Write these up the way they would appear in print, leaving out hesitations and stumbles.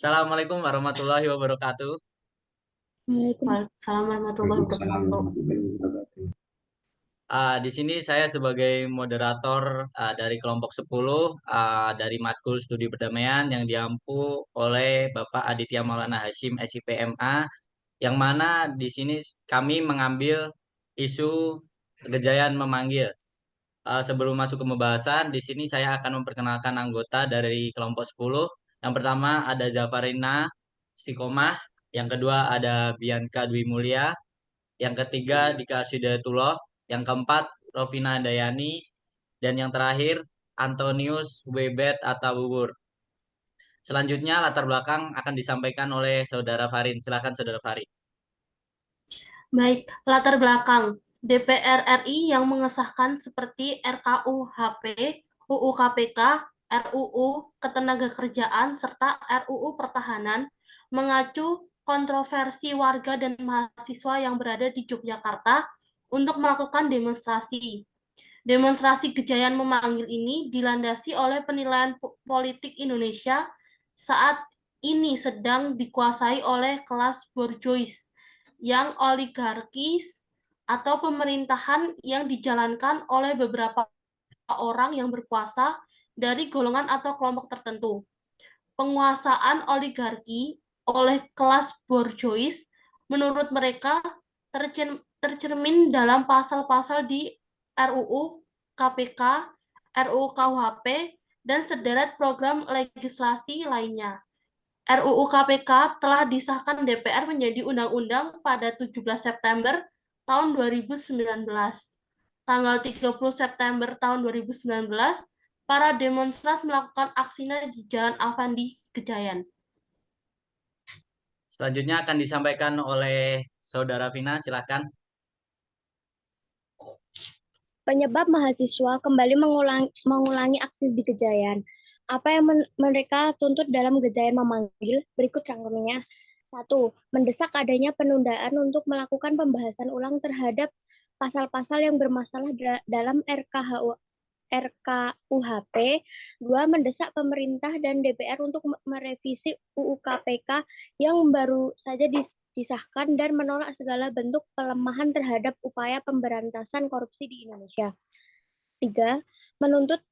Assalamualaikum warahmatullahi wabarakatuh. Waalaikumsalam warahmatullahi Waalaikumsalam wabarakatuh. warahmatullahi wabarakatuh. Di sini saya sebagai moderator dari kelompok 10 dari Matkul Studi Perdamaian yang diampu oleh Bapak Aditya Maulana Hashim SIPMA, yang mana di sini kami mengambil isu kejayaan memanggil. Sebelum masuk ke pembahasan, di sini saya akan memperkenalkan anggota dari kelompok 10. Yang pertama ada Zafarina Istiqomah, yang kedua ada Bianca Dwi Mulia, yang ketiga Dika Arsyidayatullah, yang keempat Rovina Dayani, dan yang terakhir Antonius Webet Atawuwur. Selanjutnya latar belakang akan disampaikan oleh Saudara Farin. Silakan Saudara Farin. Baik, latar belakang DPR RI yang mengesahkan seperti RKUHP, UU KPK, RUU Ketenagakerjaan, serta RUU Pertahanan mengacu kontroversi warga dan mahasiswa yang berada di Yogyakarta untuk melakukan demonstrasi. Demonstrasi Kejayaan Memanggil ini dilandasi oleh penilaian politik Indonesia saat ini sedang dikuasai oleh kelas borjuis yang oligarkis atau pemerintahan yang dijalankan oleh beberapa orang yang berkuasa dari golongan atau kelompok tertentu. Penguasaan oligarki oleh kelas borjuis menurut mereka tercermin dalam pasal-pasal di RUU KPK, RUU KUHP, dan sederet program legislasi lainnya. RUU KPK telah disahkan DPR menjadi undang-undang pada 17 September tahun 2019. Tanggal 30 September tahun 2019, para demonstran melakukan aksinya di Jalan Avandi, Gejayan. Selanjutnya akan disampaikan oleh Saudara Vina. Silakan. Penyebab mahasiswa kembali mengulangi aksi di Gejayan. Apa yang mereka tuntut dalam Gejayan Memanggil? Berikut rangkumannya. 1. Mendesak adanya penundaan untuk melakukan pembahasan ulang terhadap pasal-pasal yang bermasalah dalam RKUHP. 2. Mendesak pemerintah dan DPR untuk merevisi UU KPK yang baru saja disahkan dan menolak segala bentuk pelemahan terhadap upaya pemberantasan korupsi di Indonesia. 3. Menuntut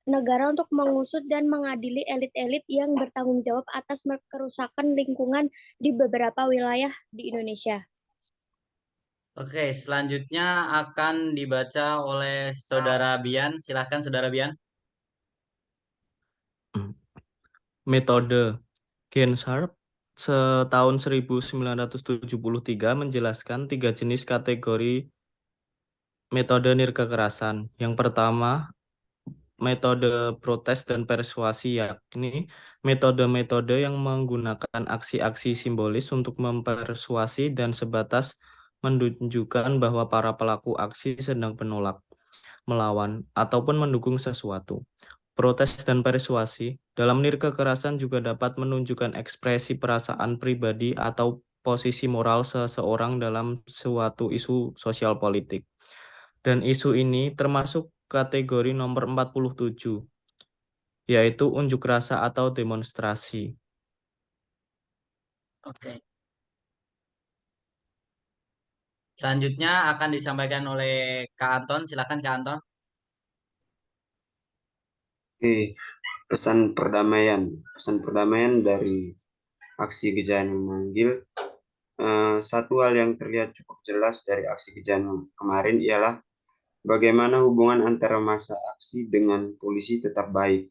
negara untuk mengusut dan mengadili elit-elit yang bertanggung jawab atas kerusakan lingkungan di beberapa wilayah di Indonesia. Oke, selanjutnya akan dibaca oleh Saudara Bian. Silakan Saudara Bian. Metode Gensharp setahun 1973 menjelaskan 3 jenis kategori metode nirkekerasan. Yang pertama, metode protes dan persuasi, yakni metode-metode yang menggunakan aksi-aksi simbolis untuk mempersuasi dan sebatas menunjukkan bahwa para pelaku aksi sedang menolak, melawan, ataupun mendukung sesuatu. Protes dan persuasi dalam nirkekerasan juga dapat menunjukkan ekspresi perasaan pribadi atau posisi moral seseorang dalam suatu isu sosial politik. Dan isu ini termasuk kategori nomor 47, yaitu unjuk rasa atau demonstrasi. Oke. Selanjutnya akan disampaikan oleh Kak Anton. Silakan Kak Anton. Oke, pesan perdamaian dari aksi Kejayaan Memanggil. Satu hal yang terlihat cukup jelas dari aksi kejayaan kemarin ialah bagaimana hubungan antara massa aksi dengan polisi tetap baik.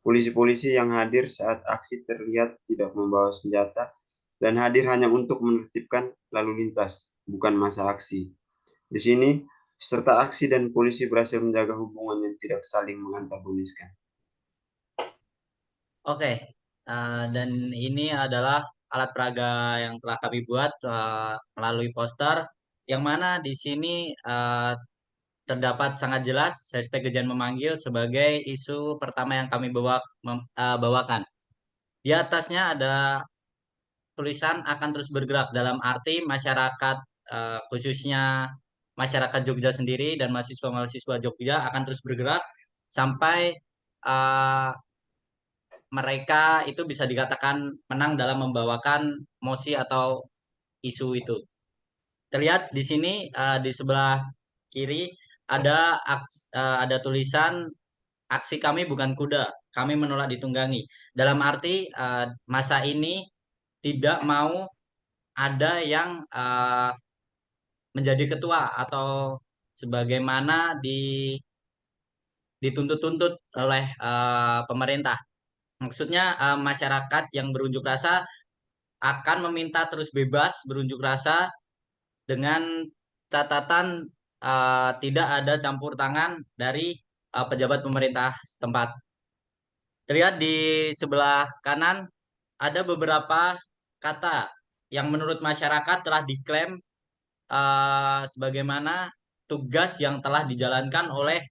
Polisi-polisi yang hadir saat aksi terlihat tidak membawa senjata dan hadir hanya untuk menertibkan lalu lintas, bukan massa aksi. Di sini, peserta aksi dan polisi berhasil menjaga hubungan yang tidak saling mengantagoniskan. Oke, dan ini adalah alat peraga yang telah kami buat melalui poster, yang mana di sini terdapat sangat jelas hashtag Kejadian Memanggil sebagai isu pertama yang kami bawakan. Di atasnya ada tulisan akan terus bergerak, dalam arti masyarakat khususnya masyarakat Jogja sendiri dan mahasiswa-mahasiswa Jogja akan terus bergerak sampai uh, mereka itu bisa dikatakan menang dalam membawakan mosi atau isu itu. Terlihat di sini di sebelah kiri ada tulisan aksi kami bukan kuda, kami menolak ditunggangi. Dalam arti masa ini tidak mau ada yang menjadi ketua atau sebagaimana dituntut-tuntut oleh pemerintah. Maksudnya masyarakat yang berunjuk rasa akan meminta terus bebas berunjuk rasa dengan catatan tidak ada campur tangan dari pejabat pemerintah setempat. Terlihat di sebelah kanan ada beberapa kata yang menurut masyarakat telah diklaim sebagaimana tugas yang telah dijalankan oleh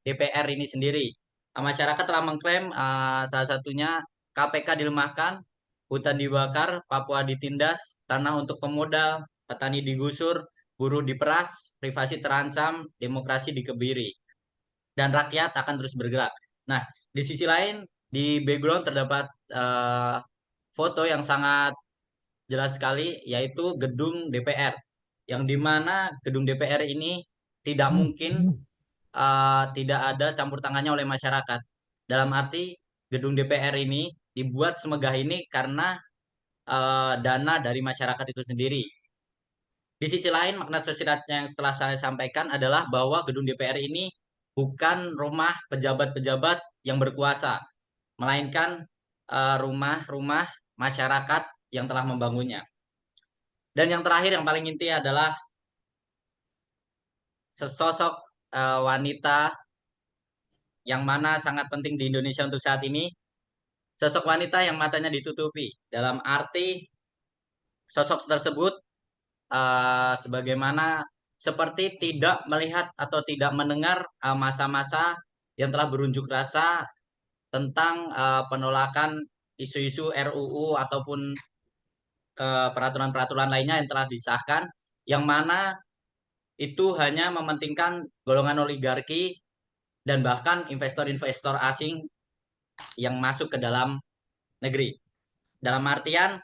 DPR ini sendiri. Masyarakat telah mengklaim salah satunya KPK dilemahkan, hutan dibakar, Papua ditindas, tanah untuk pemodal, petani digusur, buruh diperas, privasi terancam, demokrasi dikebiri, dan rakyat akan terus bergerak. Nah, di sisi lain, di background terdapat foto yang sangat jelas sekali, yaitu gedung DPR, yang dimana gedung DPR ini tidak mungkin tidak ada campur tangannya oleh masyarakat. Dalam arti gedung DPR ini dibuat semegah ini karena dana dari masyarakat itu sendiri. Di sisi lain, makna tersiratnya yang setelah saya sampaikan adalah bahwa gedung DPR ini bukan rumah pejabat-pejabat yang berkuasa, melainkan rumah-rumah masyarakat yang telah membangunnya. Dan yang terakhir, yang paling inti adalah sesosok wanita yang mana sangat penting di Indonesia untuk saat ini, sosok wanita yang matanya ditutupi. Dalam arti sosok tersebut sebagaimana seperti tidak melihat atau tidak mendengar masa-masa yang telah berunjuk rasa tentang penolakan isu-isu RUU ataupun peraturan-peraturan lainnya yang telah disahkan, yang mana itu hanya mementingkan golongan oligarki dan bahkan investor-investor asing yang masuk ke dalam negeri. Dalam artian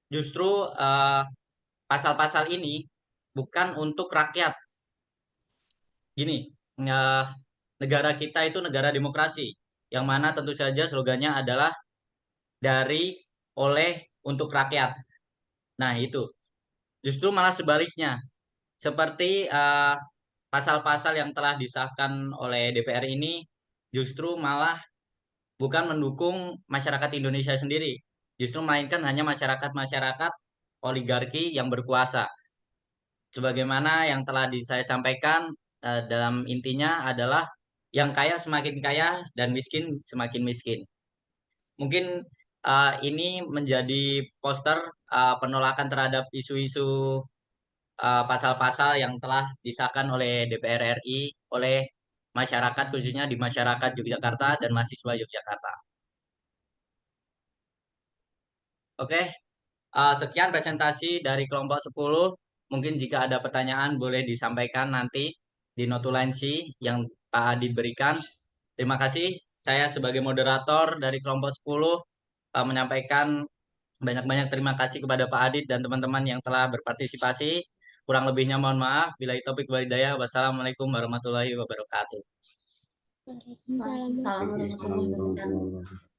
justru pasal-pasal ini bukan untuk rakyat. Gini, negara kita itu negara demokrasi, yang mana tentu saja slogannya adalah dari, oleh, untuk rakyat. Nah itu, justru malah sebaliknya. Seperti pasal-pasal yang telah disahkan oleh DPR ini justru malah bukan mendukung masyarakat Indonesia sendiri, justru melainkan hanya masyarakat-masyarakat oligarki yang berkuasa. Sebagaimana yang telah saya sampaikan, dalam intinya adalah yang kaya semakin kaya dan miskin semakin miskin. Mungkin ini menjadi poster penolakan terhadap isu-isu pasal-pasal yang telah disahkan oleh DPR RI, oleh masyarakat, khususnya di masyarakat Yogyakarta dan mahasiswa Yogyakarta. Oke, sekian presentasi dari kelompok 10. Mungkin jika ada pertanyaan boleh disampaikan nanti di notulensi yang Pak Adit berikan. Terima kasih. Saya sebagai moderator dari kelompok 10 menyampaikan banyak-banyak terima kasih kepada Pak Adit dan teman-teman yang telah berpartisipasi. Kurang lebihnya mohon maaf. Bila topik walhidayah. Wassalamualaikum warahmatullahi wabarakatuh. Waalaikumsalam. Waalaikumsalam warahmatullahi wabarakatuh.